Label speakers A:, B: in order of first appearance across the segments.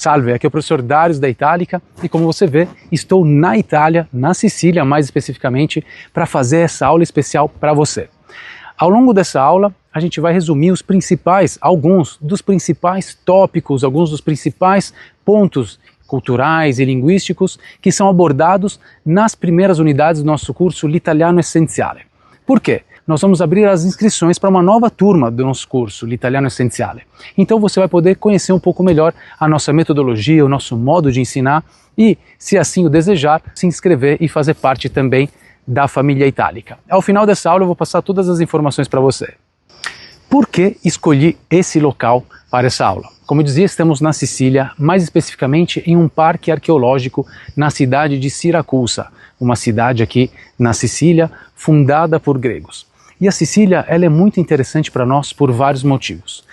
A: Salve, aqui é o professor Darius da Itálica e como você vê, estou na Itália, na Sicília mais especificamente, para fazer essa aula especial para você. Ao longo dessa aula, a gente vai resumir alguns dos principais tópicos, alguns dos principais pontos culturais e linguísticos que são abordados nas primeiras unidades do nosso curso L'Italiano Essenziale. Por quê? Nós vamos abrir as inscrições para uma nova turma do nosso curso, L'Italiano Essenziale. Então você vai poder conhecer um pouco melhor a nossa metodologia, o nosso modo de ensinar e, se assim o desejar, se inscrever e fazer parte também da família Itálica. Ao final dessa aula eu vou passar todas as informações para você. Por que escolhi esse local para essa aula? Como eu dizia, estamos na Sicília, mais especificamente em um parque arqueológico na cidade de Siracusa, uma cidade aqui na Sicília, fundada por gregos. E a Sicília ela é muito interessante para nós por vários motivos.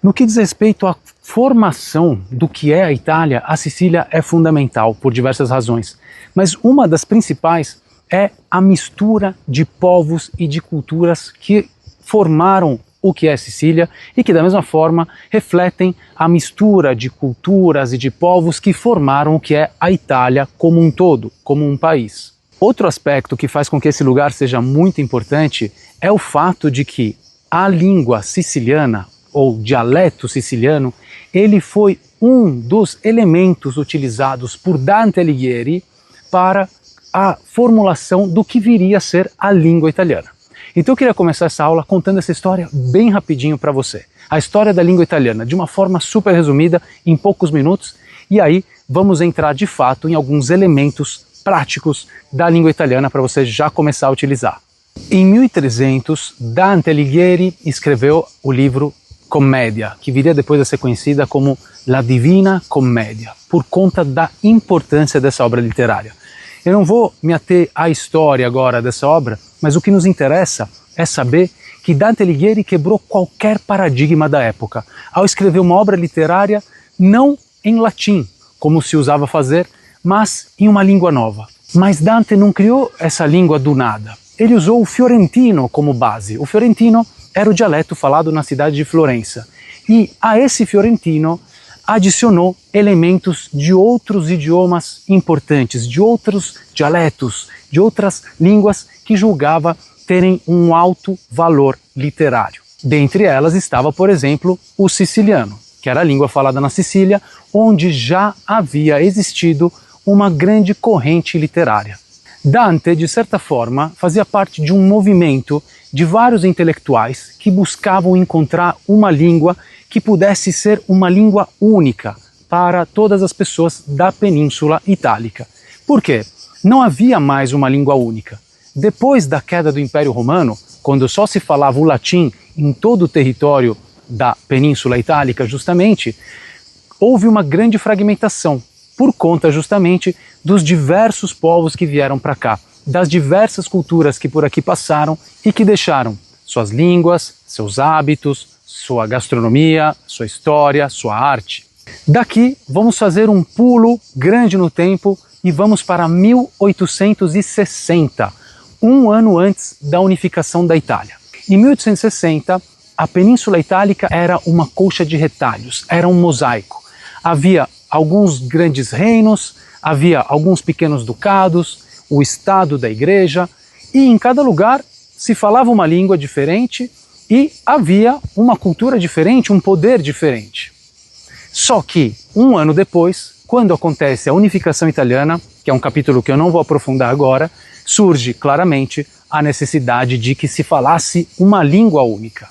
A: No que diz respeito à formação do que é a Itália, a Sicília é fundamental por diversas razões. Mas uma das principais é a mistura de povos e de culturas que formaram o que é a Sicília e que da mesma forma refletem a mistura de culturas e de povos que formaram o que é a Itália como um todo, como um país. Outro aspecto que faz com que esse lugar seja muito importante é o fato de que a língua siciliana, ou dialeto siciliano, ele foi um dos elementos utilizados por Dante Alighieri para a formulação do que viria a ser a língua italiana. Então eu queria começar essa aula contando essa história bem rapidinho para você. A história da língua italiana, de uma forma super resumida, em poucos minutos, e aí vamos entrar de fato em alguns elementos práticos da língua italiana para você já começar a utilizar. Em 1300, Dante Alighieri escreveu o livro Commedia, que viria depois a ser conhecida como La Divina Commedia, por conta da importância dessa obra literária. Eu não vou me ater à história agora dessa obra, mas o que nos interessa é saber que Dante Alighieri quebrou qualquer paradigma da época, ao escrever uma obra literária não em latim, como se usava fazer, mas em uma língua nova. Mas Dante não criou essa língua do nada. Ele usou o fiorentino como base. O fiorentino era o dialeto falado na cidade de Florença. E a esse fiorentino adicionou elementos de outros idiomas importantes, de outros dialetos, de outras línguas que julgava terem um alto valor literário. Dentre elas estava, por exemplo, o siciliano, que era a língua falada na Sicília, onde já havia existido uma grande corrente literária. Dante, de certa forma, fazia parte de um movimento de vários intelectuais que buscavam encontrar uma língua que pudesse ser uma língua única para todas as pessoas da Península Itálica. Por quê? Não havia mais uma língua única. Depois da queda do Império Romano, quando só se falava o latim em todo o território da Península Itálica, justamente, houve uma grande fragmentação, por conta justamente dos diversos povos que vieram para cá, das diversas culturas que por aqui passaram e que deixaram suas línguas, seus hábitos, sua gastronomia, sua história, sua arte. Daqui vamos fazer um pulo grande no tempo e vamos para 1860, um ano antes da unificação da Itália. Em 1860, a Península Itálica era uma colcha de retalhos, era um mosaico. Havia alguns grandes reinos, havia alguns pequenos ducados, o Estado da Igreja, e em cada lugar se falava uma língua diferente e havia uma cultura diferente, um poder diferente. Só que, um ano depois, quando acontece a unificação italiana, que é um capítulo que eu não vou aprofundar agora, surge claramente a necessidade de que se falasse uma língua única.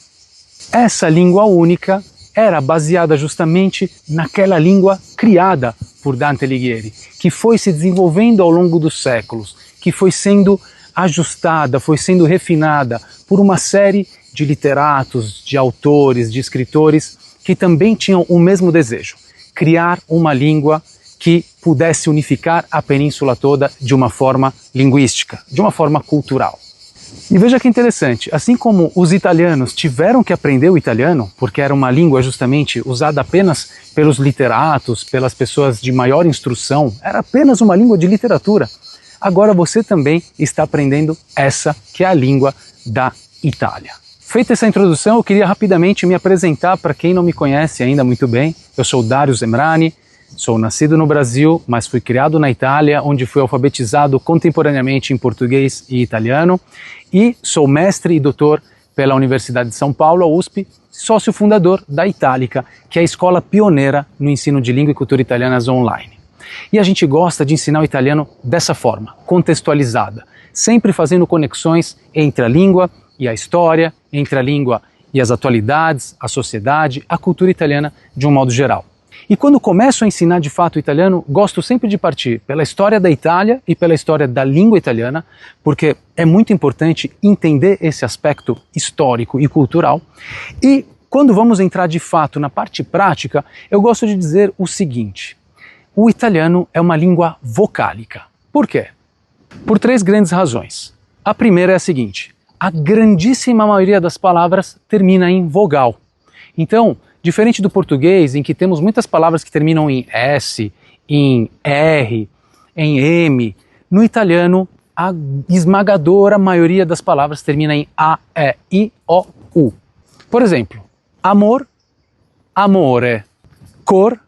A: Essa língua única era baseada justamente naquela língua criada por Dante Alighieri, que foi se desenvolvendo ao longo dos séculos, que foi sendo ajustada, foi sendo refinada por uma série de literatos, de autores, de escritores que também tinham o mesmo desejo, criar uma língua que pudesse unificar a península toda de uma forma linguística, de uma forma cultural. E veja que interessante, assim como os italianos tiveram que aprender o italiano, porque era uma língua justamente usada apenas pelos literatos, pelas pessoas de maior instrução, era apenas uma língua de literatura. Agora você também está aprendendo essa que é a língua da Itália. Feita essa introdução, eu queria rapidamente me apresentar para quem não me conhece ainda muito bem. Eu sou Darius Emrani, Sou nascido no Brasil, mas fui criado na Itália, onde fui alfabetizado contemporaneamente em português e italiano, e sou mestre e doutor pela Universidade de São Paulo, a USP, sócio fundador da Itálica, que é a escola pioneira no ensino de língua e cultura italianas online. E a gente gosta de ensinar o italiano dessa forma, contextualizada, sempre fazendo conexões entre a língua e a história, entre a língua e as atualidades, a sociedade, a cultura italiana de um modo geral. E quando começo a ensinar de fato o italiano, gosto sempre de partir pela história da Itália e pela história da língua italiana, porque é muito importante entender esse aspecto histórico e cultural. E quando vamos entrar de fato na parte prática, eu gosto de dizer o seguinte: o italiano é uma língua vocálica. Por quê? Por 3 grandes razões. A primeira é a seguinte: a grandíssima maioria das palavras termina em vogal. Então, diferente do português, em que temos muitas palavras que terminam em S, em R, em M, no italiano a esmagadora maioria das palavras termina em A, E, I, O, U. Por exemplo, amor, amore, cor,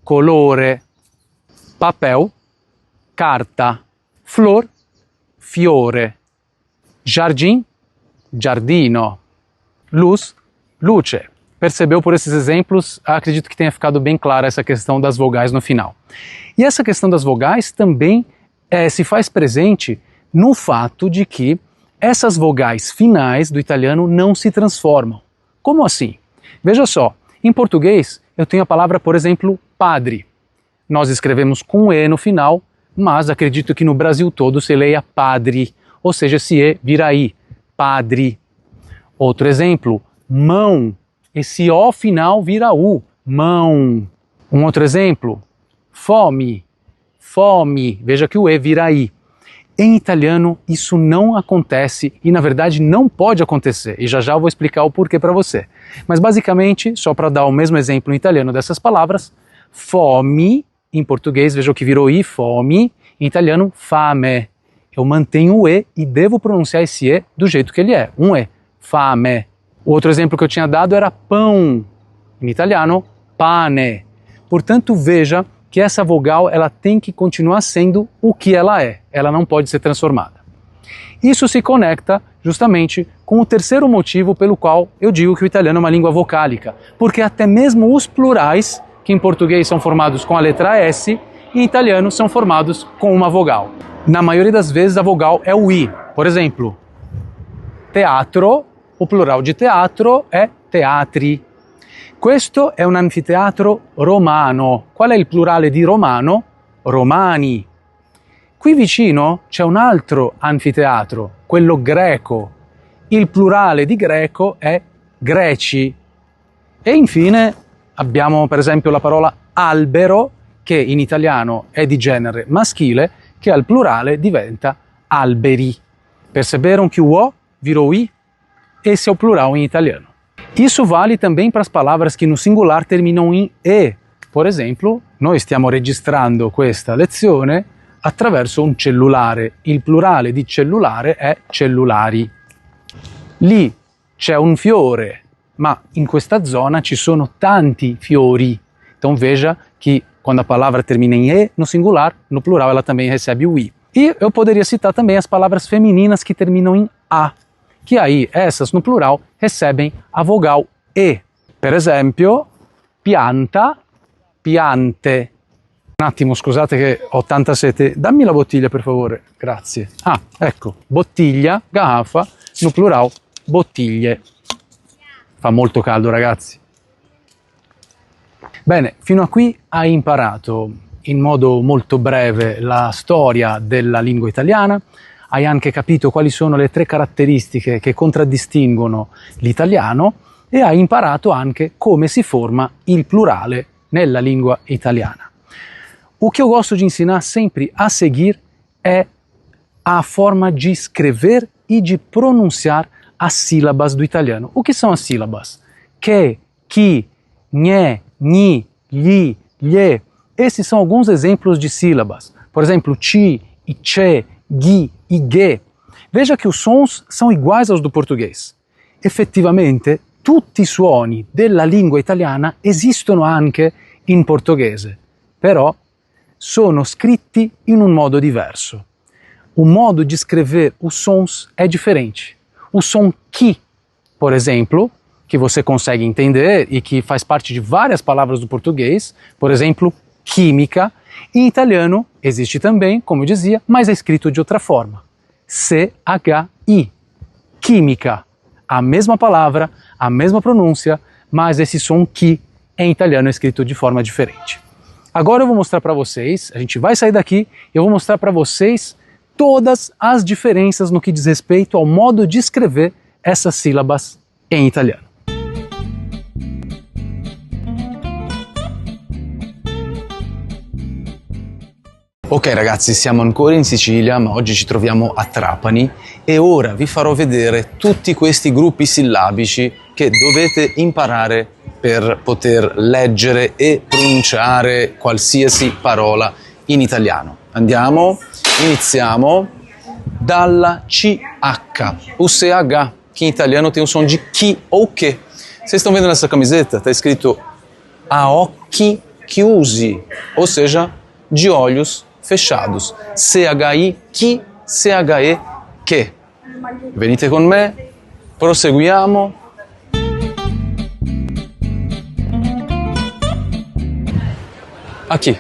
A: colore, papel, carta, flor, fiore, jardim, giardino, luz, luce. Percebeu por esses exemplos? Acredito que tenha ficado bem clara essa questão das vogais no final. E essa questão das vogais também se faz presente no fato de que essas vogais finais do italiano não se transformam. Como assim? Veja só, em português eu tenho a palavra, por exemplo, padre. Nós escrevemos com E no final, mas acredito que no Brasil todo se leia padre, ou seja, esse E vira I, padre. Outro exemplo, mão. Esse O final vira U, mão. Um outro exemplo, fome, fome. Veja que o E vira I. Em italiano, isso não acontece e, na verdade, não pode acontecer. E já já eu vou explicar o porquê para você. Mas, basicamente, só para dar o mesmo exemplo em italiano dessas palavras, fome, em português, veja que virou I, fome. Em italiano, fame. Eu mantenho o E e devo pronunciar esse E do jeito que ele é. Um E, fame. O outro exemplo que eu tinha dado era pão, em italiano, pane. Portanto, veja que essa vogal ela tem que continuar sendo o que ela é, ela não pode ser transformada. Isso se conecta justamente com o terceiro motivo pelo qual eu digo que o italiano é uma língua vocálica, porque até mesmo os plurais, que em português são formados com a letra S, em italiano são formados com uma vogal. Na maioria das vezes a vogal é o I. Por exemplo, teatro. O plural de teatro è teatri. Questo è un anfiteatro romano. Qual è il plurale di romano? Romani. Qui vicino c'è un altro anfiteatro, quello greco. Il plurale di greco è greci. E infine abbiamo per esempio la parola albero, che in italiano è di genere maschile, che al plurale diventa alberi. Perceberam que o O virou I? Esse é o plural em italiano. Isso vale também para as palavras que no singular terminam em E. Por exemplo, noi stiamo registrando questa lezione attraverso un cellulare. Il plurale di cellulare è cellulari. Lì c'è un fiore, ma in questa zona ci sono tanti fiori. Então veja que quando a palavra termina em E no singular, no plural ela também recebe o I. E eu poderia citar também as palavras femininas que terminam em A, que aí essas no plural recebem a vogal E. Per esempio, pianta, piante. Un attimo, scusate che ho tanta sete. Dammi la bottiglia per favore, grazie. Ah, ecco, bottiglia, garrafa, no plural, bottiglie. Fa molto caldo, ragazzi. Bene, fino a qui hai imparato in modo molto breve la storia della lingua italiana. Hai anche capito quali sono le 3 caratteristiche che contraddistinguono l'italiano e hai imparato anche come si forma il plurale nella língua italiana. O que eu gosto de ensinar sempre a seguir é a forma de escrever e de pronunciar as sílabas do italiano. O que são as sílabas? Que, chi, nhé, gni, gli, lhe. Esses são alguns exemplos de sílabas. Por exemplo, ci, e che, ghi e ghe. Veja que os sons são iguais aos do português. Effettivamente, tutti i suoni della lingua italiana esistono anche in portoghese. però sono scritti in un modo diverso. O modo de escrever os sons é diferente. O som que, por exemplo, que você consegue entender e que faz parte de várias palavras do português, por exemplo, química, em italiano existe também, como eu dizia, mas é escrito de outra forma. C-H-I, química. A mesma palavra, a mesma pronúncia, mas esse som que em italiano é escrito de forma diferente. Agora eu vou mostrar para vocês, a gente vai sair daqui, eu vou mostrar para vocês todas as diferenças no que diz respeito ao modo de escrever essas sílabas em italiano. Ok ragazzi, siamo ancora in Sicilia, ma oggi ci troviamo a Trapani e ora vi farò vedere tutti questi gruppi sillabici che dovete imparare per poter leggere e pronunciare qualsiasi parola in italiano. Andiamo, iniziamo dalla CH, o CH, que em italiano tem o som de chi ou che. Vocês estão vendo nessa camiseta? Está escrito a occhi chiusi, ou seja, de olhos fechados. CHI, chi, CHE, che. Venite con me, proseguiamo. Aqui.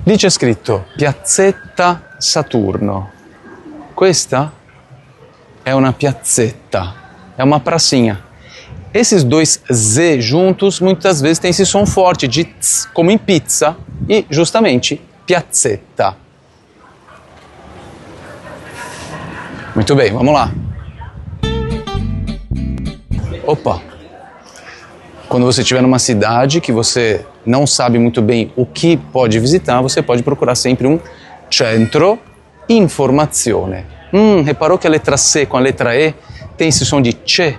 A: Lì c'è scritto Piazzetta Saturno. Questa é uma piazzetta, é uma pracinha. Esses dois Z juntos muitas vezes tem esse som forte de tz, como em pizza, e justamente piazzetta. Muito bem, vamos lá. Opa! Quando você estiver numa cidade que você não sabe muito bem o que pode visitar, você pode procurar sempre um centro informazione. Reparou que a letra C com a letra E tem esse som de C?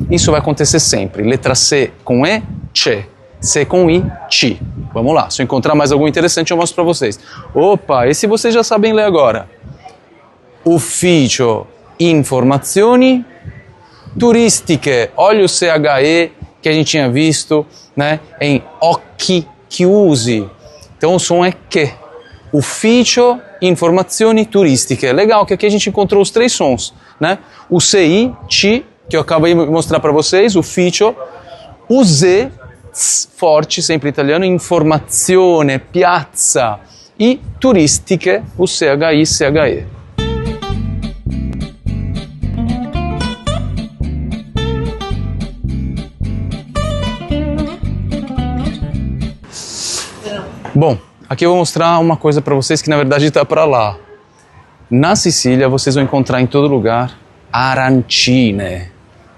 A: Isso vai acontecer sempre. Letra C com E, C. C com I, CI. Vamos lá, se eu encontrar mais algum interessante eu mostro para vocês. Opa, esse vocês já sabem ler agora. Ufficio Informazioni Turistiche. Olha o CHE que a gente tinha visto, né, em occhi chiusi. Então o som é que. Ufficio Informazioni Turistiche. Legal que aqui a gente encontrou os três sons, né? O CI, CI, que eu acabei de mostrar para vocês, ufficio. O Z, forte, sempre italiano, informazione, piazza. E turistiche, o CHI, CHE. Bom, aqui eu vou mostrar uma coisa para vocês que na verdade está para lá. Na Sicília vocês vão encontrar em todo lugar arancine,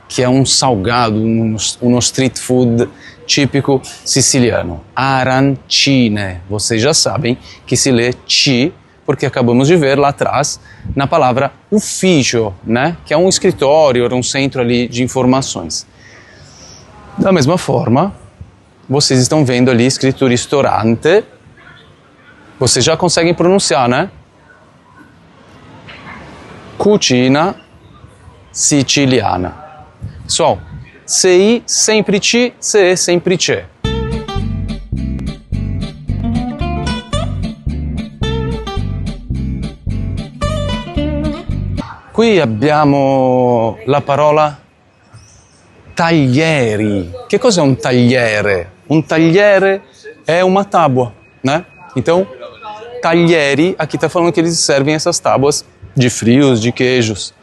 A: que é um salgado, um street food típico siciliano. Arancine. Vocês já sabem que se lê ci, porque acabamos de ver lá atrás na palavra ufficio, né? Que é um escritório, um centro ali de informações. Da mesma forma, vocês estão vendo ali escrito ristorante. Vocês já conseguem pronunciar, né? Cucina siciliana. Pessoal, CI sempre ci, CE sempre c'è. Qui abbiamo la parola taglieri. Che cos'è un tagliere? Um tagliere é uma tábua, né? Então, taglieri, aqui está falando que eles servem essas tábuas de frios, de queijos.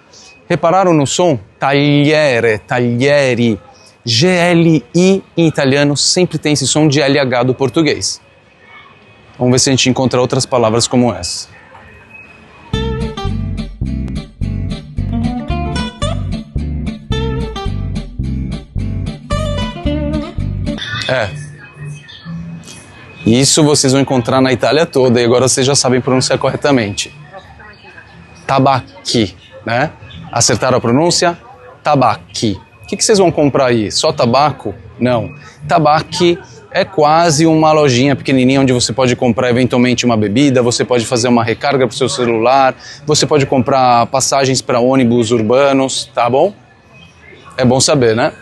A: Repararam no som? Tagliere, taglieri. GLI em italiano sempre tem esse som de LH do português. Vamos ver se a gente encontra outras palavras como essa. Isso vocês vão encontrar na Itália toda e agora vocês já sabem pronunciar corretamente. Tabacchi, né? Acertaram a pronúncia? Tabacchi. O que vocês vão comprar aí? Só tabaco? Não. Tabacchi é quase uma lojinha pequenininha onde você pode comprar eventualmente uma bebida, você pode fazer uma recarga para o seu celular, você pode comprar passagens para ônibus urbanos, tá bom? É bom saber, né?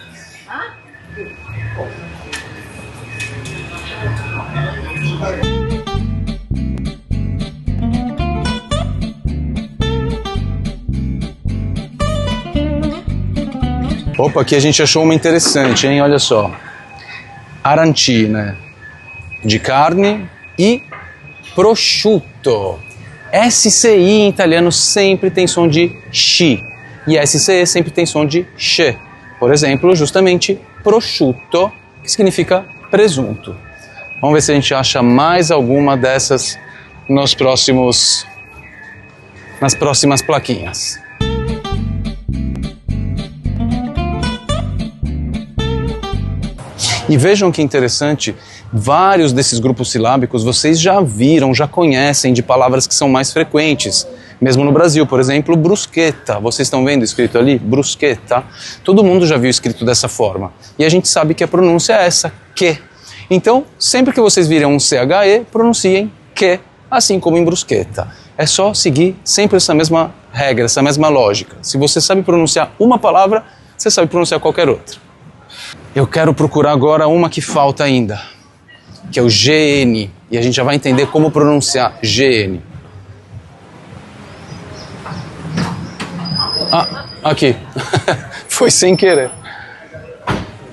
A: Opa, aqui a gente achou uma interessante, hein? Olha só. Arancine, de carne, e prosciutto. SCI em italiano sempre tem som de XI e SCE sempre tem som de XE. Por exemplo, justamente prosciutto, que significa presunto. Vamos ver se a gente acha mais alguma dessas nas próximas plaquinhas. E vejam que interessante, vários desses grupos silábicos vocês já viram, já conhecem de palavras que são mais frequentes. Mesmo no Brasil, por exemplo, bruschetta. Vocês estão vendo escrito ali? Bruschetta. Todo mundo já viu escrito dessa forma. E a gente sabe que a pronúncia é essa, que. Então, sempre que vocês virem um CHE, pronunciem que, assim como em bruschetta. É só seguir sempre essa mesma regra, essa mesma lógica. Se você sabe pronunciar uma palavra, você sabe pronunciar qualquer outra. Eu quero procurar agora uma que falta ainda, que é o GN, e a gente já vai entender como pronunciar GN. Ah, aqui. Foi sem querer.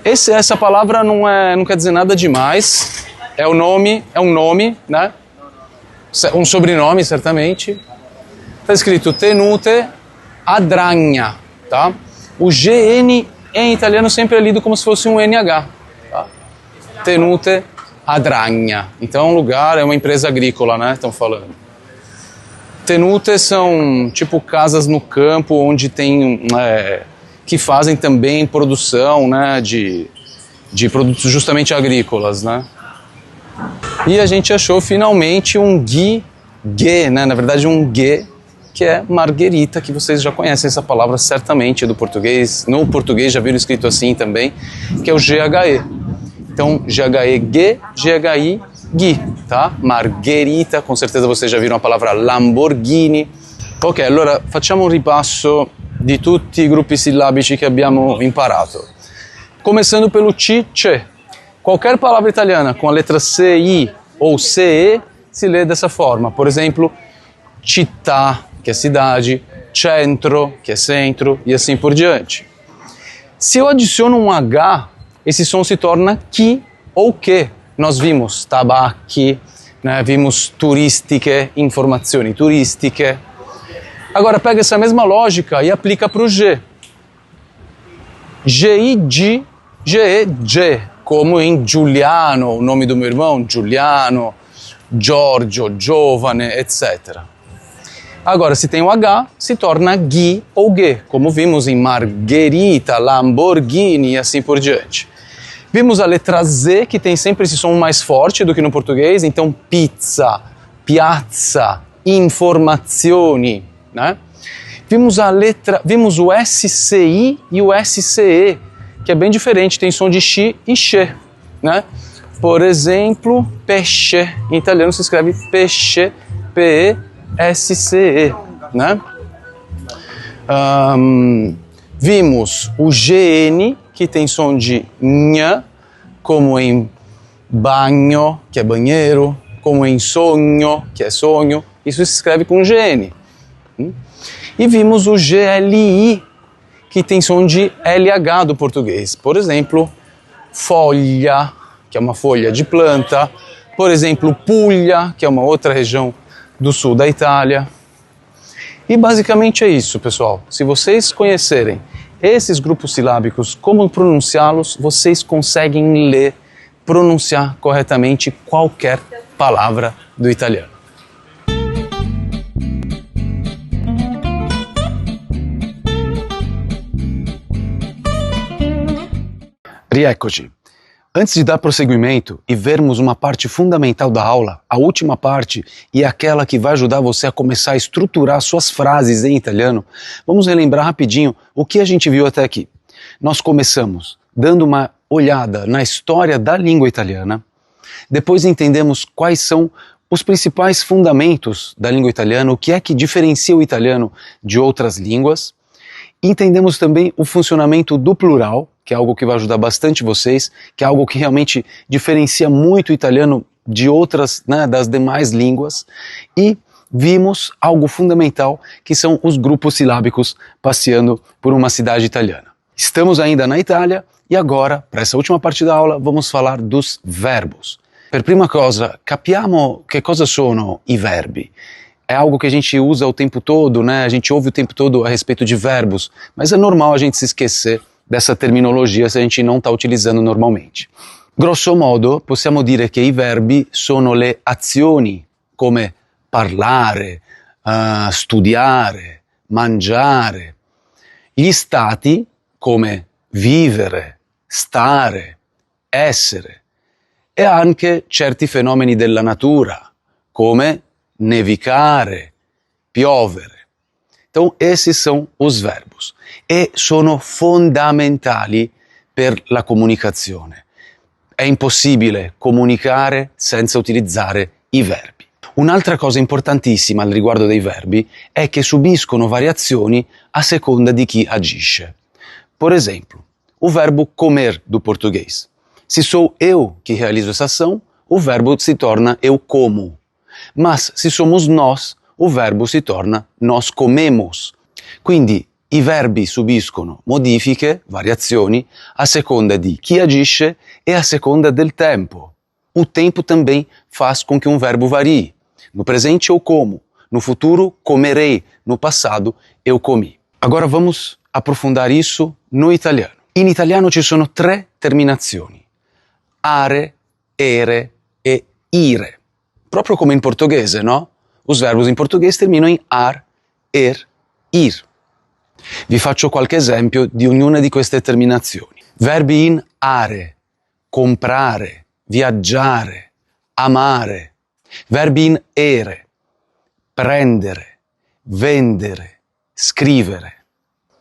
A: Essa palavra não quer dizer nada demais. É um nome, né? Um sobrenome, certamente. Está escrito tenute adragna, tá? O GN em italiano sempre é lido como se fosse um NH, tá? Tenute adragna. Então é um lugar, é uma empresa agrícola, né? Estão falando. Tenute são tipo casas no campo onde tem que fazem também produção, né, de produtos justamente agrícolas, né? E a gente achou finalmente um ghi, né? Na verdade um ghe, que é marguerita, que vocês já conhecem essa palavra certamente do português. No português já viram escrito assim também, que é o GHE. Então GHE, ghe, GHI, ghi, tá? Margherita, com certeza vocês já viram a palavra Lamborghini. Ok, allora facciamo un ripasso di tutti i gruppi sillabici che abbiamo imparato. Começando pelo ci, ce. Qualquer palavra italiana com a letra CI ou CE se lê dessa forma. Por exemplo, città, que é cidade, centro, que é centro, e assim por diante. Se eu adiciono um H, esse som se torna chi ou que. Nós vimos tabacchi, né? Vimos turistiche, informazioni turistiche. Agora pega essa mesma lógica e aplica para o G. G-I-G, G-E-G, como em Giuliano, o nome do meu irmão, Giuliano, Giorgio, Giovane, etc. Agora, se tem o H, se torna Ghi ou Ghe, como vimos em Margherita, Lamborghini e assim por diante. Vimos a letra Z, que tem sempre esse som mais forte do que no português, então pizza, piazza, informazioni, né? Vimos o SCI e o SCE, que é bem diferente, tem som de X e X, né? Por exemplo, pesce, em italiano se escreve pesce, P-E-S-C-E, né? Vimos o GN, que tem som de nha, como em bagno, que é banheiro, como em sonho, que é sonho, isso se escreve com GN. E vimos o GLI, que tem som de LH do português. Por exemplo, foglia, que é uma folha de planta. Por exemplo, Puglia, que é uma outra região do sul da Itália. E basicamente é isso, pessoal. Se vocês conhecerem esses grupos silábicos, como pronunciá-los, vocês conseguem ler, pronunciar corretamente qualquer palavra do italiano. Rieccoci. Antes de dar prosseguimento e vermos uma parte fundamental da aula, a última parte e aquela que vai ajudar você a começar a estruturar suas frases em italiano, vamos relembrar rapidinho o que a gente viu até aqui. Nós começamos dando uma olhada na história da língua italiana, depois entendemos quais são os principais fundamentos da língua italiana, o que é que diferencia o italiano de outras línguas. Entendemos também o funcionamento do plural, que é algo que vai ajudar bastante vocês, que é algo que realmente diferencia muito o italiano de outras, né, das demais línguas. E vimos algo fundamental, que são os grupos silábicos passeando por uma cidade italiana. Estamos ainda na Itália e agora, para essa última parte da aula, vamos falar dos verbos. Per prima cosa, capiamo che cosa sono i verbi. É algo que a gente usa o tempo todo, né? A gente ouve o tempo todo a respeito de verbos, mas é normal a gente se esquecer dessa terminologia se a gente não está utilizando normalmente. Grosso modo, possiamo dire che i verbi sono le azioni, come parlare, studiare, mangiare. Gli stati, come vivere, stare, essere. E anche certi fenomeni della natura, come nevicare, piovere. Então, esses são os verbos e sono fondamentali per la comunicazione. È impossibile comunicare senza utilizzare i verbi. Un'altra cosa importantissima al riguardo dei verbi è che subiscono variazioni a seconda di chi agisce. Por exemplo, o verbo comer do português. Se sou eu que realizo essa ação, o verbo se torna eu como. Mas se somos nós, o verbo si torna nós comemos. Quindi i verbi subiscono modifiche, variazioni, a seconda di chi agisce e a seconda del tempo. O tempo também faz com que um verbo varie. No presente eu como, no futuro comerei, no passado eu comi. Agora vamos aprofundar isso no italiano. In italiano ci sono 3 terminazioni: are, ere e ire. Proprio come in portoghese, no? Os verbos in portoghese terminano in ar, er, ir. Vi faccio qualche esempio di ognuna di queste terminazioni. Verbi in are: comprare, viaggiare, amare. Verbi in ere: prendere, vendere, scrivere.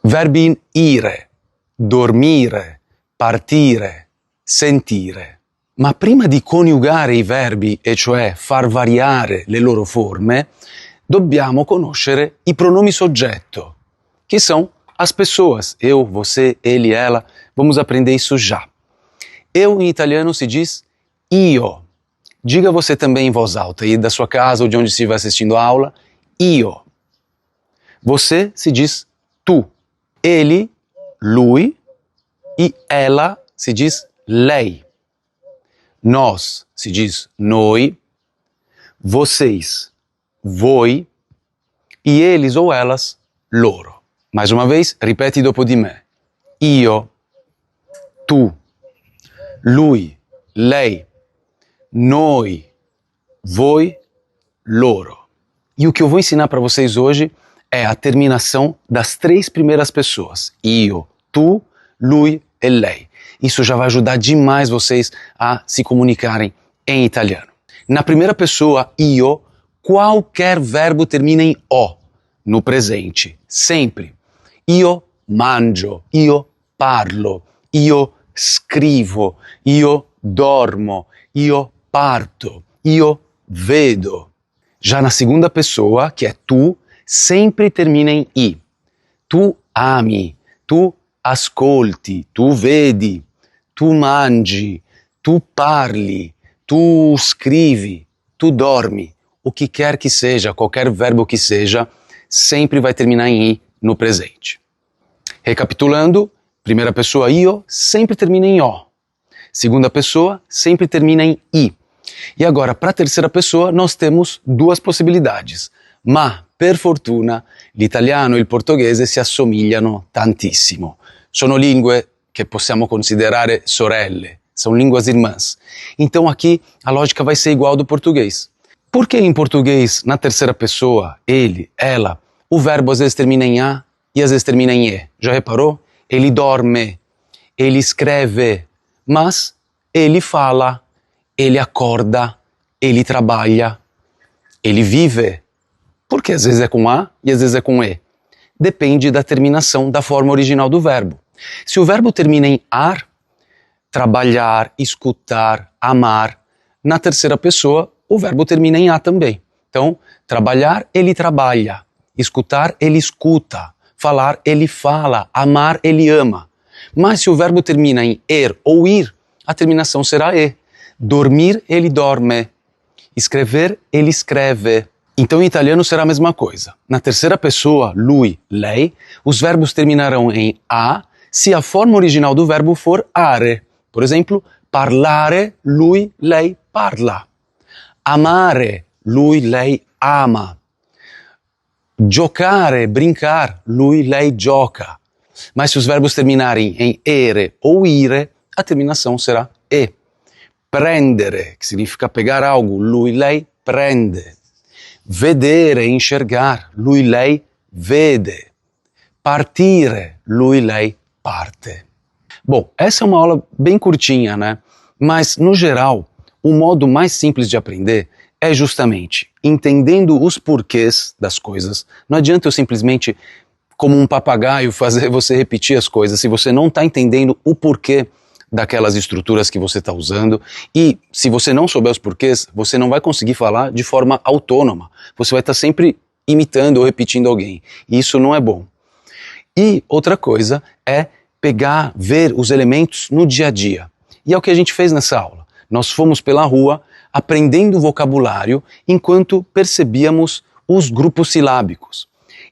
A: Verbi in ire: dormire, partire, sentire. Ma prima di coniugare i verbi, e cioè far variare le loro forme, dobbiamo conoscere i pronomi soggetto, que são as pessoas. Eu, você, ele, ela. Vamos aprender isso já. Eu, em italiano, se diz io. Diga você também em voz alta, aí da sua casa ou de onde estiver assistindo a aula, io. Você se diz tu. Ele, lui, e ela se diz lei. Nós se diz noi, vocês, voi, e eles ou elas, loro. Mais uma vez, ripeti dopo di me. Io, tu, lui, lei, noi, voi, loro. E o que eu vou ensinar para vocês hoje é a terminação das 3 primeiras pessoas. Io, tu, lui e lei. Isso já vai ajudar demais vocês a se comunicarem em italiano. Na primeira pessoa, io, qualquer verbo termina em o, no presente, sempre. Io mangio, io parlo, io scrivo, io dormo, io parto, io vedo. Já na segunda pessoa, que é tu, sempre termina em i. Tu ami, tu ascolti, tu vedi, tu mangi, tu parli, tu scrivi, tu dormi. O que quer que seja, qualquer verbo que seja, sempre vai terminar em i no presente. Recapitulando, primeira pessoa io sempre termina em o. Segunda pessoa sempre termina em i. E agora, para a terceira pessoa, nós temos 2 possibilidades. Ma, per fortuna, l'italiano e il portoghese si assomigliano tantissimo. Sono lingue che possiamo considerare sorelle, são línguas irmãs. Então aqui a lógica vai ser igual ao do português. Por que em português, na terceira pessoa, ele, ela, o verbo às vezes termina em a e às vezes termina em e? Já reparou? Ele dorme, ele escreve, mas ele fala, ele acorda, ele trabalha, ele vive. Por que às vezes é com a e às vezes é com e? Depende da terminação da forma original do verbo. Se o verbo termina em ar, trabalhar, escutar, amar, na terceira pessoa o verbo termina em a também. Então, trabalhar, ele trabalha, escutar, ele escuta, falar, ele fala, amar, ele ama. Mas se o verbo termina em er ou ir, a terminação será e. Dormir, ele dorme. Escrever, ele escreve. Então, em italiano será a mesma coisa. Na terceira pessoa, lui, lei, os verbos terminarão em a se a forma original do verbo for are. Por exemplo, parlare, lui, lei parla. Amare, lui, lei ama. Giocare, brincar, lui, lei gioca. Mas se os verbos terminarem em ere ou ire, a terminação será e. Prendere, que significa pegar algo, lui, lei prende. Vedere, enxergar, lui, lei vede. Partire, lui, lei parte. Bom, essa é uma aula bem curtinha, né? Mas, no geral, o modo mais simples de aprender é justamente entendendo os porquês das coisas. Não adianta eu simplesmente, como um papagaio, fazer você repetir as coisas se você não está entendendo o porquê daquelas estruturas que você está usando. E se você não souber os porquês, você não vai conseguir falar de forma autônoma. Você vai estar sempre imitando ou repetindo alguém. E isso não é bom. E outra coisa é pegar, ver os elementos no dia a dia. E é o que a gente fez nessa aula. Nós fomos pela rua aprendendo vocabulário enquanto percebíamos os grupos silábicos.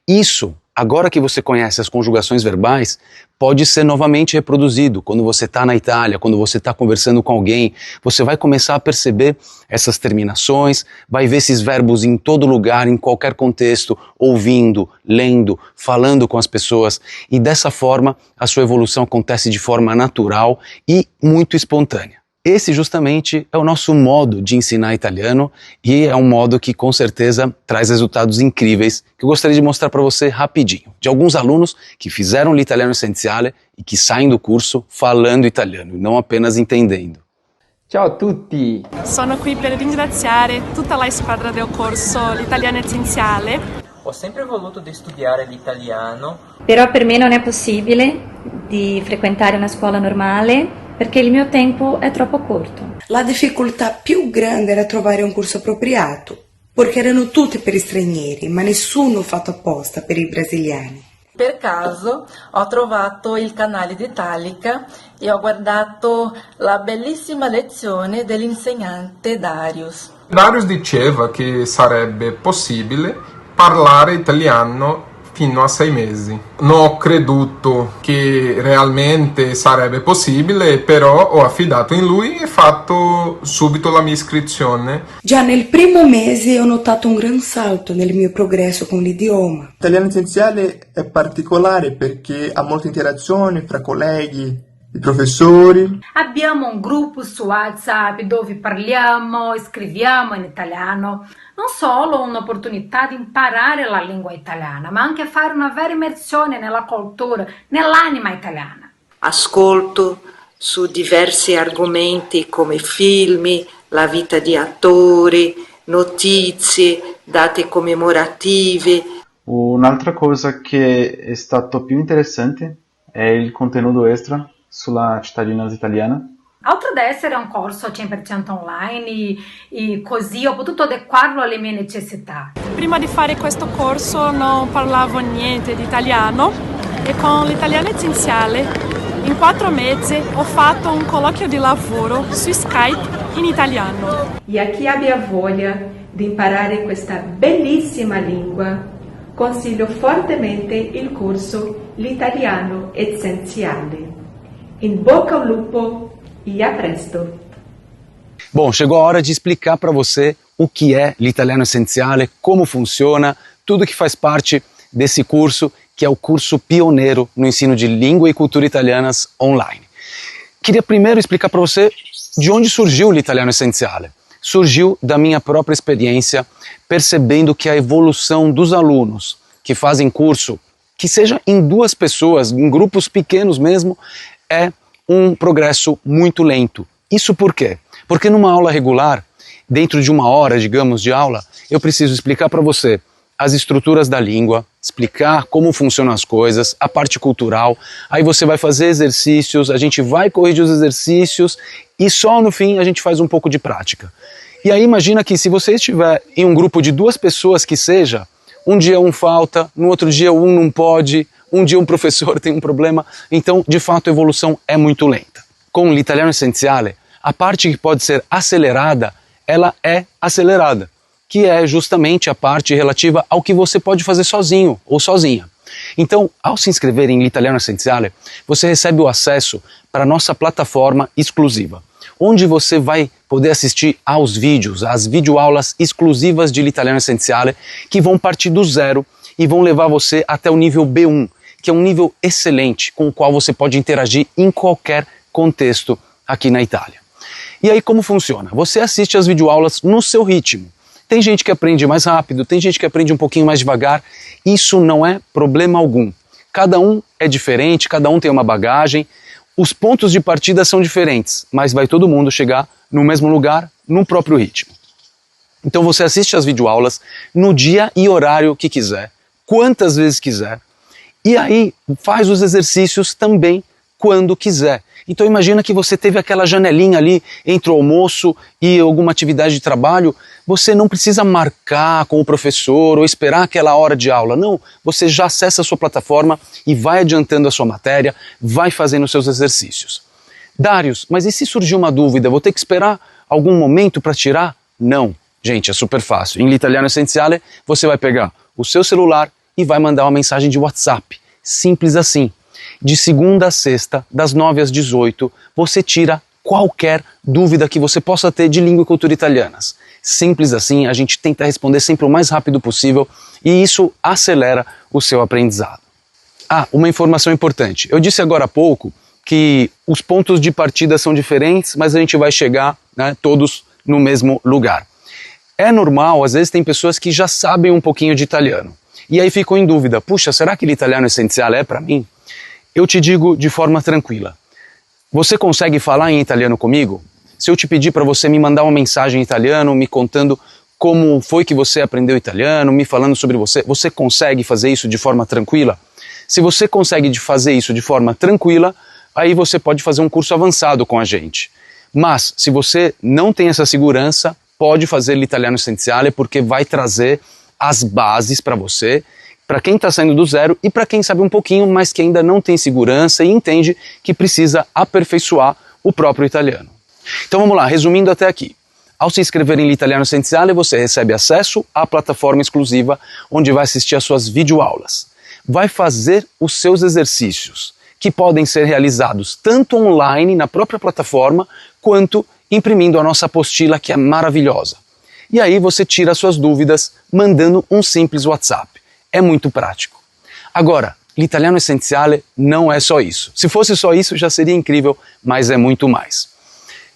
A: Isso, agora que você conhece as conjugações verbais, pode ser novamente reproduzido quando você está na Itália, quando você está conversando com alguém. Você vai começar a perceber essas terminações, vai ver esses verbos em todo lugar, em qualquer contexto, ouvindo, lendo, falando com as pessoas. E dessa forma, a sua evolução acontece de forma natural e muito espontânea. Esse justamente é o nosso modo de ensinar italiano e é um modo que com certeza traz resultados incríveis que eu gostaria de mostrar para você rapidinho, de alguns alunos que fizeram l'Italiano Essenziale e que saem do curso falando italiano e não apenas entendendo.
B: Ciao a tutti!
C: Sono qui per ringraziare tutta la squadra del corso L'Italiano Essenziale.
D: Ho sempre voluto di studiare l'italiano.
E: Però per me non è possibile di frequentare una scuola normale perché il mio tempo è troppo corto.
F: La difficoltà più grande era trovare un corso appropriato, perché erano tutti per gli stranieri, ma nessuno fatto apposta per i brasiliani.
G: Per caso ho trovato il canale d'Italica e ho guardato la bellissima lezione dell'insegnante Darius.
H: Darius diceva che sarebbe possibile parlare italiano fino a 6 mesi. Non ho creduto che realmente sarebbe possibile, però ho affidato in lui e fatto subito la mia iscrizione.
F: Già nel primo mese ho notato un gran salto nel mio progresso con l'idioma.
I: L'Italiano Essenziale è particolare perché ha molte interazioni fra colleghi, i professori.
J: Abbiamo un gruppo su WhatsApp dove parliamo e scriviamo in italiano. Non solo un'opportunità di imparare la lingua italiana, ma anche fare una vera immersione nella cultura, nell'anima italiana.
K: Ascolto su diversi argomenti come film, la vita di attori, notizie, date commemorative.
L: Un'altra cosa che è stato più interessante è il contenuto extra sulla cittadinanza italiana.
J: Altro da essere un corso 100% online e così ho potuto adeguarlo alle mie necessità.
C: Prima di fare questo corso non parlavo niente di italiano e con l'Italiano Essenziale in 4 mesi ho fatto un colloquio di lavoro su Skype in italiano.
M: E a chi abbia voglia di imparare questa bellissima lingua, consiglio fortemente il corso L'Italiano Essenziale. In bocca al lupo! E a presto!
A: Bom, chegou a hora de explicar para você o que é l'Italiano Essenziale, como funciona, tudo que faz parte desse curso, que é o curso pioneiro no ensino de língua e cultura italianas online. Queria primeiro explicar para você de onde surgiu l'Italiano Essenziale. Surgiu da minha própria experiência, percebendo que a evolução dos alunos que fazem curso, que seja em 2 pessoas, em grupos pequenos mesmo, é um progresso muito lento. Isso por quê? Porque numa aula regular, dentro de 1 hora, digamos, de aula, eu preciso explicar para você as estruturas da língua, explicar como funcionam as coisas, a parte cultural, aí você vai fazer exercícios, a gente vai corrigir os exercícios e só no fim a gente faz um pouco de prática. E aí imagina que se você estiver em um grupo de 2 pessoas que seja, um dia um falta, no outro dia um não pode, um dia um professor tem um problema, então de fato a evolução é muito lenta. Com l'Italiano Essenziale, a parte que pode ser acelerada, ela é acelerada, que é justamente a parte relativa ao que você pode fazer sozinho ou sozinha. Então, ao se inscrever em L'Italiano Essenziale, você recebe o acesso para a nossa plataforma exclusiva, onde você vai poder assistir aos vídeos, às videoaulas exclusivas de L'Italiano Essenziale, que vão partir do zero e vão levar você até o nível B1, que é um nível excelente, com o qual você pode interagir em qualquer contexto aqui na Itália. E aí como funciona? Você assiste as videoaulas no seu ritmo. Tem gente que aprende mais rápido, tem gente que aprende um pouquinho mais devagar. Isso não é problema algum. Cada um é diferente, cada um tem uma bagagem. Os pontos de partida são diferentes, mas vai todo mundo chegar no mesmo lugar, no próprio ritmo. Então você assiste as videoaulas no dia e horário que quiser, quantas vezes quiser, e aí faz os exercícios também quando quiser. Então imagina que você teve aquela janelinha ali entre o almoço e alguma atividade de trabalho, você não precisa marcar com o professor ou esperar aquela hora de aula, não, você já acessa a sua plataforma e vai adiantando a sua matéria, vai fazendo os seus exercícios. Darius, mas e se surgir uma dúvida, vou ter que esperar algum momento para tirar? Não, gente, é super fácil. Em L'Italiano Essenziale você vai pegar o seu celular e vai mandar uma mensagem de WhatsApp, simples assim. De segunda a sexta, das 9 às 18, você tira qualquer dúvida que você possa ter de língua e cultura italianas. Simples assim, a gente tenta responder sempre o mais rápido possível e isso acelera o seu aprendizado. Ah, uma informação importante. Eu disse agora há pouco que os pontos de partida são diferentes, mas a gente vai chegar, né, todos no mesmo lugar. É normal, às vezes tem pessoas que já sabem um pouquinho de italiano e aí ficam em dúvida, puxa, será que L'Italiano Essenziale é para mim? Eu te digo de forma tranquila. Você consegue falar em italiano comigo? Se eu te pedir para você me mandar uma mensagem em italiano, me contando como foi que você aprendeu italiano, me falando sobre você, você consegue fazer isso de forma tranquila? Se você consegue fazer isso de forma tranquila, aí você pode fazer um curso avançado com a gente. Mas, se você não tem essa segurança, pode fazer L'Italiano Essenziale, porque vai trazer as bases para você, para quem está saindo do zero e para quem sabe um pouquinho, mas que ainda não tem segurança e entende que precisa aperfeiçoar o próprio italiano. Então vamos lá, resumindo até aqui. Ao se inscrever em L'Italiano Essenziale, você recebe acesso à plataforma exclusiva, onde vai assistir às suas videoaulas. Vai fazer os seus exercícios, que podem ser realizados tanto online na própria plataforma, quanto imprimindo a nossa apostila, que é maravilhosa. E aí você tira as suas dúvidas mandando um simples WhatsApp. É muito prático. Agora, L'Italiano Essenziale não é só isso. Se fosse só isso, já seria incrível, mas é muito mais.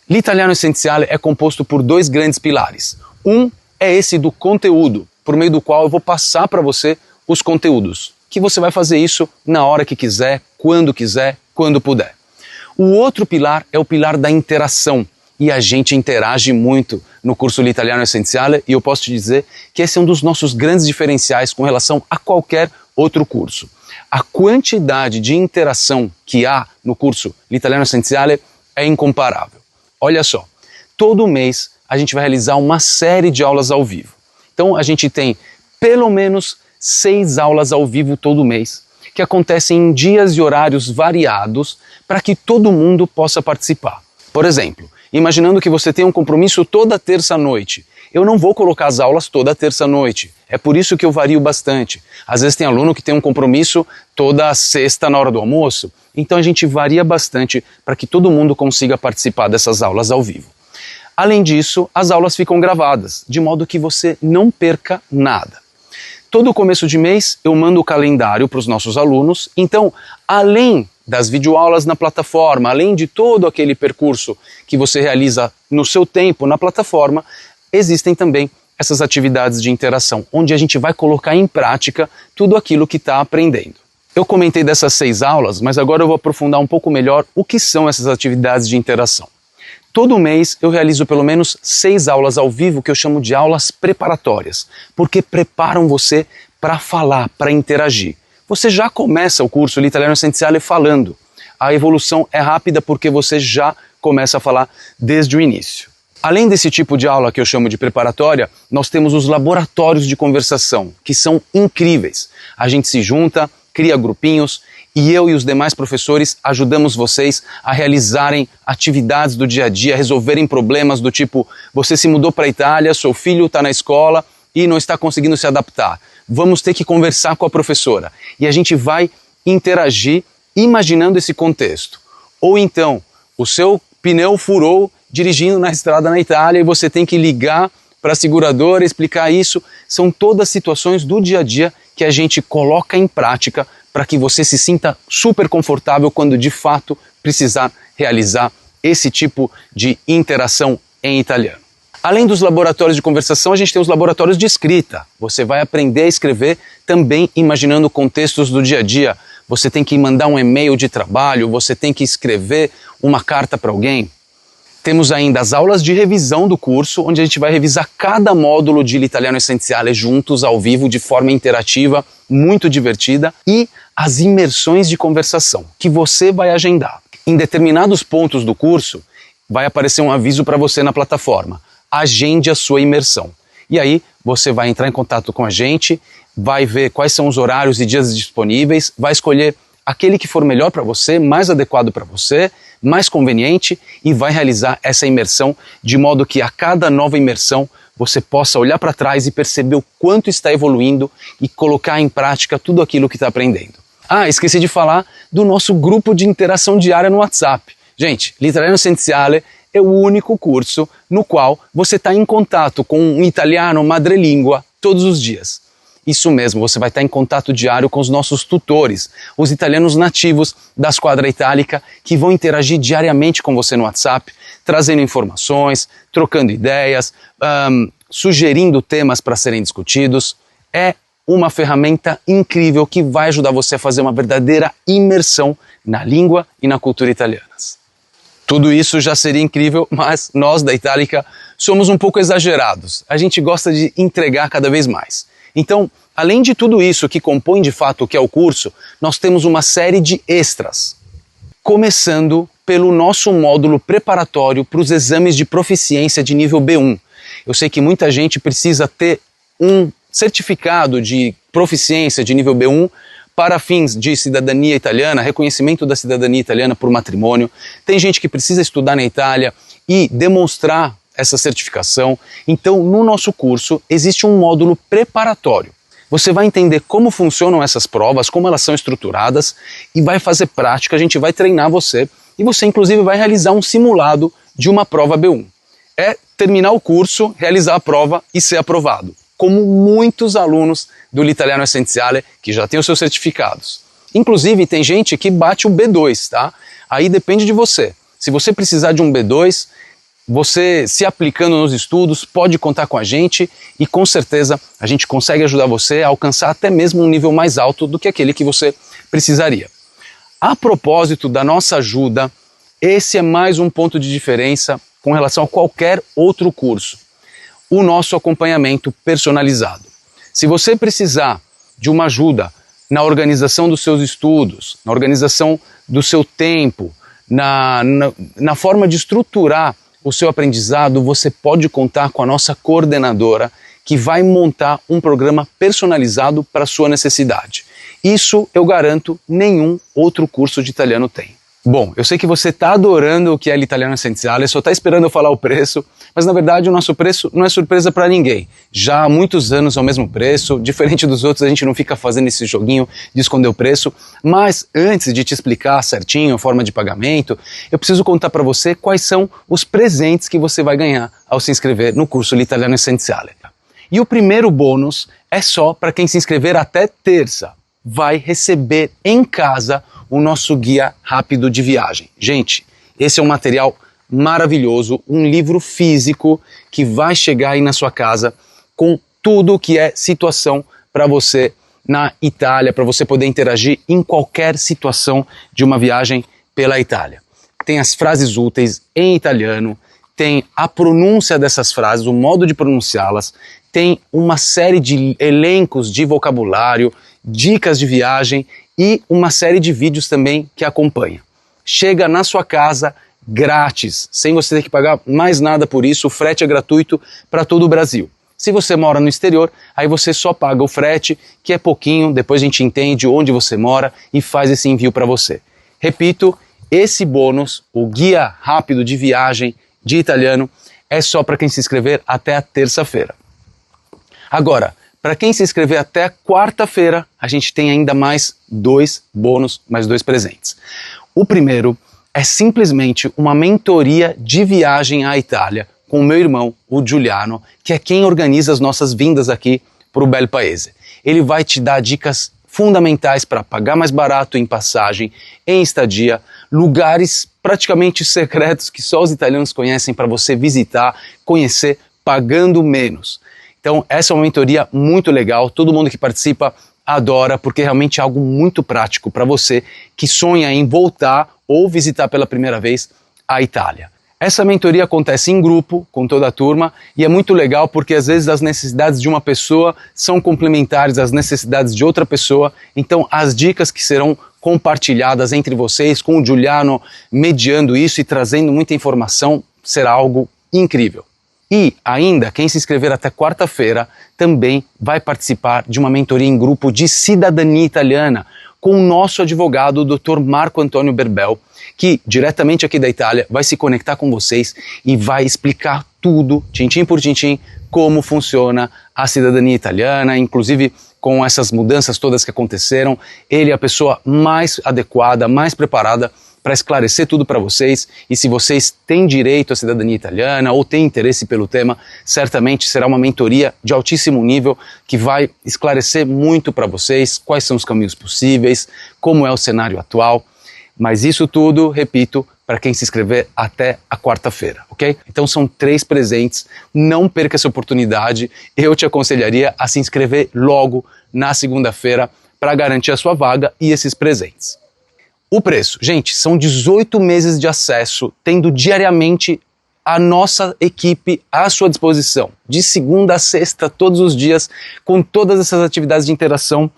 A: L'Italiano Essenziale é composto por dois grandes pilares. Um é esse do conteúdo, por meio do qual eu vou passar para você os conteúdos, que você vai fazer isso na hora que quiser, quando puder. O outro pilar é o pilar da interação, e a gente interage muito no curso L'Italiano Essenziale, e eu posso te dizer que esse é um dos nossos grandes diferenciais com relação a qualquer outro curso. A quantidade de interação que há no curso L'Italiano Essenziale é incomparável. Olha só, todo mês a gente vai realizar uma série de aulas ao vivo. Então a gente tem pelo menos 6 aulas ao vivo todo mês, que acontecem em dias e horários variados para que todo mundo possa participar. Por exemplo, imaginando que você tem um compromisso toda terça-noite, eu não vou colocar as aulas toda terça-noite. É por isso que eu vario bastante. Às vezes tem aluno que tem um compromisso toda sexta na hora do almoço. Então a gente varia bastante para que todo mundo consiga participar dessas aulas ao vivo. Além disso, as aulas ficam gravadas, de modo que você não perca nada. Todo começo de mês eu mando o calendário para os nossos alunos, então além das videoaulas na plataforma, além de todo aquele percurso que você realiza no seu tempo na plataforma, existem também essas atividades de interação, onde a gente vai colocar em prática tudo aquilo que está aprendendo. Eu comentei dessas 6 aulas, mas agora eu vou aprofundar um pouco melhor o que são essas atividades de interação. Todo mês eu realizo pelo menos 6 aulas ao vivo que eu chamo de aulas preparatórias, porque preparam você para falar, para interagir. Você já começa o curso L'Italiano Essenziale falando. A evolução é rápida porque você já começa a falar desde o início. Além desse tipo de aula que eu chamo de preparatória, nós temos os laboratórios de conversação, que são incríveis. A gente se junta, cria grupinhos e eu e os demais professores ajudamos vocês a realizarem atividades do dia a dia, resolverem problemas do tipo, você se mudou para a Itália, seu filho está na escola e não está conseguindo se adaptar. vamos ter que conversar com a professora e a gente vai interagir imaginando esse contexto. Ou então, o seu pneu furou dirigindo na estrada na Itália e você tem que ligar para a seguradora, explicar isso. São todas situações do dia a dia que a gente coloca em prática para que você se sinta super confortável quando de fato precisar realizar esse tipo de interação em italiano. Além dos laboratórios de conversação, a gente tem os laboratórios de escrita. Você vai aprender a escrever também imaginando contextos do dia a dia. Você tem que mandar um e-mail de trabalho, você tem que escrever uma carta para alguém. Temos ainda as aulas de revisão do curso, onde a gente vai revisar cada módulo de L'Italiano Essenziale juntos, ao vivo, de forma interativa, muito divertida, e as imersões de conversação, que você vai agendar. Em determinados pontos do curso, vai aparecer um aviso para você na plataforma. Agende a sua imersão. E aí, você vai entrar em contato com a gente, vai ver quais são os horários e dias disponíveis, vai escolher aquele que for melhor para você, mais adequado para você, mais conveniente, e vai realizar essa imersão de modo que a cada nova imersão você possa olhar para trás e perceber o quanto está evoluindo e colocar em prática tudo aquilo que está aprendendo. Ah, esqueci de falar do nosso grupo de interação diária no WhatsApp. Gente, L'Italiano Essenziale é o único curso no qual você está em contato com um italiano madrelíngua todos os dias. Isso mesmo, você vai estar em contato diário com os nossos tutores, os italianos nativos da Squadra Itálica, que vão interagir diariamente com você no WhatsApp, trazendo informações, trocando ideias, sugerindo temas para serem discutidos. É uma ferramenta incrível que vai ajudar você a fazer uma verdadeira imersão na língua e na cultura italianas. Tudo isso já seria incrível, mas nós da Itálica somos um pouco exagerados. A gente gosta de entregar cada vez mais. Então, além de tudo isso que compõe de fato o que é o curso, nós temos uma série de extras. Começando pelo nosso módulo preparatório para os exames de proficiência de nível B1. Eu sei que muita gente precisa ter um certificado de proficiência de nível B1 para fins de cidadania italiana, reconhecimento da cidadania italiana por matrimônio. Tem gente que precisa estudar na Itália e demonstrar essa certificação. Então, no nosso curso, existe um módulo preparatório. Você vai entender como funcionam essas provas, como elas são estruturadas e vai fazer prática, a gente vai treinar você e você inclusive vai realizar um simulado de uma prova B1. É terminar o curso, realizar a prova e ser aprovado, como muitos alunos do L'Italiano Essenziale que já têm os seus certificados. Inclusive, tem gente que bate o B2, tá? Aí depende de você. Se você precisar de um B2, você se aplicando nos estudos, pode contar com a gente e com certeza a gente consegue ajudar você a alcançar até mesmo um nível mais alto do que aquele que você precisaria. A propósito da nossa ajuda, esse é mais um ponto de diferença com relação a qualquer outro curso. O nosso acompanhamento personalizado. Se você precisar de uma ajuda na organização dos seus estudos, na organização do seu tempo, na forma de estruturar o seu aprendizado, você pode contar com a nossa coordenadora que vai montar um programa personalizado para a sua necessidade. Isso, eu garanto, nenhum outro curso de italiano tem. Bom, eu sei que você está adorando o que é L'Italiano Essenziale, só está esperando eu falar o preço, mas na verdade o nosso preço não é surpresa para ninguém. Já há muitos anos é o mesmo preço, diferente dos outros a gente não fica fazendo esse joguinho de esconder o preço, mas antes de te explicar certinho a forma de pagamento, eu preciso contar para você quais são os presentes que você vai ganhar ao se inscrever no curso L'Italiano Essenziale. E o primeiro bônus é só para quem se inscrever até terça. Vai receber em casa o nosso guia rápido de viagem. Gente, esse é um material maravilhoso, um livro físico que vai chegar aí na sua casa com tudo que é situação para você na Itália, para você poder interagir em qualquer situação de uma viagem pela Itália. Tem as frases úteis em italiano, tem a pronúncia dessas frases, o modo de pronunciá-las, tem uma série de elencos de vocabulário, dicas de viagem e uma série de vídeos também que acompanha. Chega na sua casa grátis, sem você ter que pagar mais nada por isso, o frete é gratuito para todo o Brasil. Se você mora no exterior, aí você só paga o frete, que é pouquinho, depois a gente entende onde você mora e faz esse envio para você. Repito, esse bônus, o guia rápido de viagem de italiano, é só para quem se inscrever até a terça-feira. Agora, para quem se inscrever até quarta-feira, a gente tem ainda mais 2 bônus, mais 2 presentes. O primeiro é simplesmente uma mentoria de viagem à Itália com o meu irmão, o Giuliano, que é quem organiza as nossas vindas aqui para o Bel Paese. Ele vai te dar dicas fundamentais para pagar mais barato em passagem, em estadia, lugares praticamente secretos que só os italianos conhecem para você visitar, conhecer, pagando menos. Então essa é uma mentoria muito legal, todo mundo que participa adora, porque realmente é algo muito prático para você que sonha em voltar ou visitar pela primeira vez a Itália. Essa mentoria acontece em grupo, com toda a turma, e é muito legal porque às vezes as necessidades de uma pessoa são complementares às necessidades de outra pessoa, então as dicas que serão compartilhadas entre vocês, com o Giuliano mediando isso e trazendo muita informação, será algo incrível. E ainda, quem se inscrever até quarta-feira também vai participar de uma mentoria em grupo de cidadania italiana com o nosso advogado, o Dr. Marco Antônio Berbel, que diretamente aqui da Itália vai se conectar com vocês e vai explicar tudo, tintim por tintim, como funciona a cidadania italiana, inclusive com essas mudanças todas que aconteceram. Ele é a pessoa mais adequada, mais preparada para esclarecer tudo para vocês, e se vocês têm direito à cidadania italiana ou têm interesse pelo tema, certamente será uma mentoria de altíssimo nível que vai esclarecer muito para vocês quais são os caminhos possíveis, como é o cenário atual, mas isso tudo, repito, para quem se inscrever até a quarta-feira, ok? Então são 3 presentes, não perca essa oportunidade, eu te aconselharia a se inscrever logo na segunda-feira para garantir a sua vaga e esses presentes. O preço, gente, são 18 meses de acesso, tendo diariamente a nossa equipe à sua disposição, de segunda a sexta, todos os dias, com todas essas atividades de interação,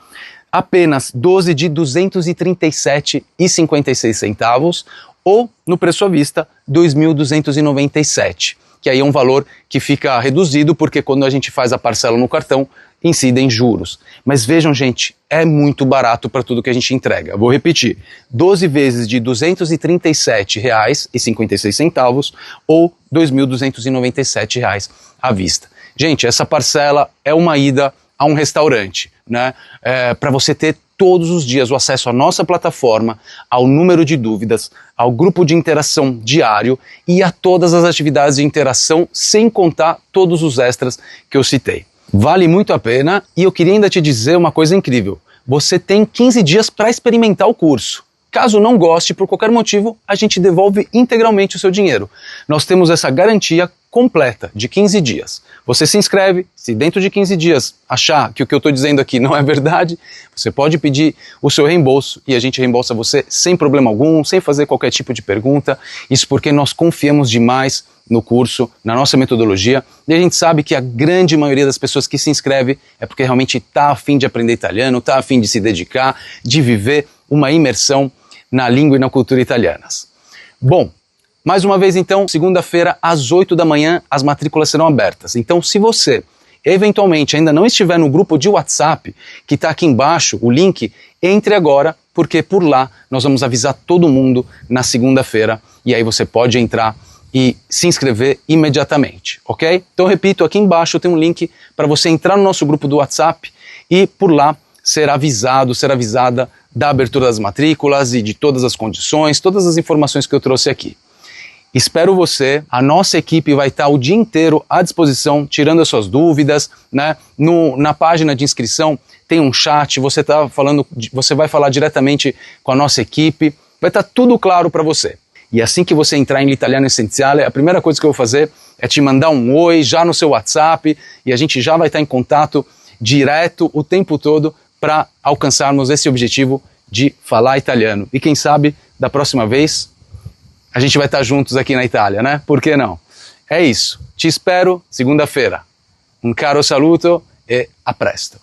A: apenas 12 de 237,56 ou no preço à vista 2.297, que aí é um valor que fica reduzido porque quando a gente faz a parcela no cartão, incidem juros. Mas vejam, gente, é muito barato para tudo que a gente entrega. Vou repetir, 12 vezes de R$ 237,56 ou R$ 2.297 à vista. Gente, essa parcela é uma ida a um restaurante, né? Para você ter todos os dias o acesso à nossa plataforma, ao número de dúvidas, ao grupo de interação diário e a todas as atividades de interação, sem contar todos os extras que eu citei. Vale muito a pena e eu queria ainda te dizer uma coisa incrível. Você tem 15 dias para experimentar o curso. Caso não goste, por qualquer motivo, a gente devolve integralmente o seu dinheiro. Nós temos essa garantia completa de 15 dias. Você se inscreve, se dentro de 15 dias achar que o que eu estou dizendo aqui não é verdade, você pode pedir o seu reembolso e a gente reembolsa você sem problema algum, sem fazer qualquer tipo de pergunta. Isso porque nós confiamos demais no curso, na nossa metodologia, e a gente sabe que a grande maioria das pessoas que se inscreve é porque realmente está a fim de aprender italiano, está a fim de se dedicar, de viver uma imersão na língua e na cultura italianas. Bom, mais uma vez então, segunda-feira às 8 da manhã as matrículas serão abertas. Então se você eventualmente ainda não estiver no grupo de WhatsApp, que está aqui embaixo, o link, entre agora, porque por lá nós vamos avisar todo mundo na segunda-feira e aí você pode entrar e se inscrever imediatamente, ok? Então repito, aqui embaixo tem um link para você entrar no nosso grupo do WhatsApp e por lá será avisada da abertura das matrículas e de todas as condições, todas as informações que eu trouxe aqui. Espero você, a nossa equipe vai estar o dia inteiro à disposição, tirando as suas dúvidas, né? Na página de inscrição tem um chat, você vai falar diretamente com a nossa equipe, vai estar tudo claro para você. E assim que você entrar em L'Italiano Essenziale, a primeira coisa que eu vou fazer é te mandar um oi já no seu WhatsApp e a gente já vai estar em contato direto o tempo todo para alcançarmos esse objetivo de falar italiano. E quem sabe, da próxima vez, a gente vai estar juntos aqui na Itália, né? Por que não? É isso. Te espero segunda-feira. Um caro saluto e a presto.